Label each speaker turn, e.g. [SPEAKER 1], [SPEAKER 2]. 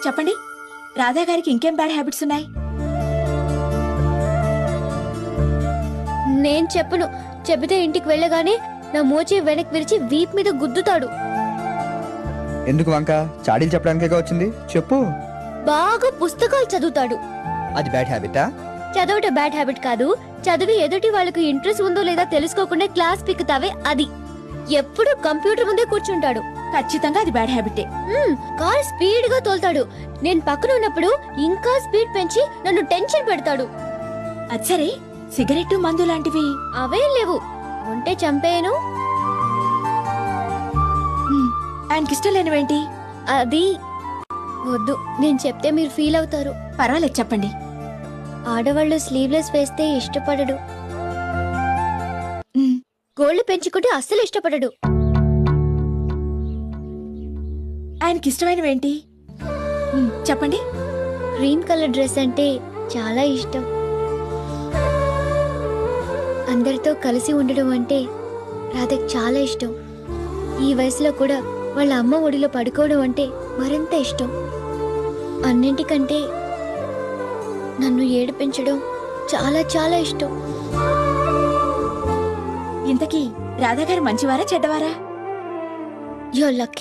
[SPEAKER 1] చెప్పండి, రాధా గారికి ఇంకేం బ్యాడ్ హ్యాబిట్స్ ఉన్నాయి?
[SPEAKER 2] నేను చెప్పను. చెబితే ఇంటికి వెళ్ళగానే నా మోచి వెనక్కి విరిచి వీప్ మీద గుద్దుతాడు.
[SPEAKER 3] ఎందుకు వంక? చాడీలు చెప్పడానికే వచ్చింది, చెప్పు.
[SPEAKER 2] బాగా పుస్తకాలు చదువుతాడు.
[SPEAKER 3] అది బ్యాడ్ హ్యాబిటా?
[SPEAKER 2] చదవటం బ్యాడ్ హ్యాబిట్ కాదు. చదివి ఎదుటి వాళ్ళకి ఇంట్రెస్ట్ ఉందో లేదా తెలుసుకోకుండా క్లాస్ పిక్కుతావే అది. ఎప్పుడు కంప్యూటర్ ముందే కూర్చుంటాడు.
[SPEAKER 1] ఖచ్చితంగా అది బ్యాడ్ హ్యాబిటే.
[SPEAKER 2] కార్ స్పీడ్ గా తోలుతాడు. నేను పక్కన ఉన్నప్పుడు ఇంకా స్పీడ్ పెంచి నన్ను టెన్షన్ పెడతాడు.
[SPEAKER 1] అది సరే, సిగరెట్ మందు లాంటివి
[SPEAKER 2] అవేం లేవు. ఉంటే చంపేయను.
[SPEAKER 1] ఆయనకిష్టం లేనివేంటి?
[SPEAKER 2] అది వద్దు, నేను చెప్తే మీరు ఫీల్ అవుతారు.
[SPEAKER 1] పర్వాలేదు, చెప్పండి.
[SPEAKER 2] ఆడవాళ్ళు స్లీవ్లెస్ వేస్తే ఇష్టపడడు. గోళ్లు పెంచుకుంటే అస్సలు ఇష్టపడడు.
[SPEAKER 1] ఆయనకిష్టమైనవేంటి? చెప్పండి.
[SPEAKER 2] గ్రీన్ కలర్ డ్రెస్ అంటే చాలా ఇష్టం. అందరితో కలిసి ఉండడం అంటే రాధకి చాలా ఇష్టం. ఈ వయసులో కూడా వాళ్ళ అమ్మ ఒడిలో పడుకోవడం అంటే మరింత ఇష్టం. అన్నింటికంటే నన్ను ఏడిపించడం చాలా చాలా ఇష్టం.
[SPEAKER 1] ఇంతకీ రాధా గారు మంచివారా చెడ్డవారా?
[SPEAKER 2] You are lucky.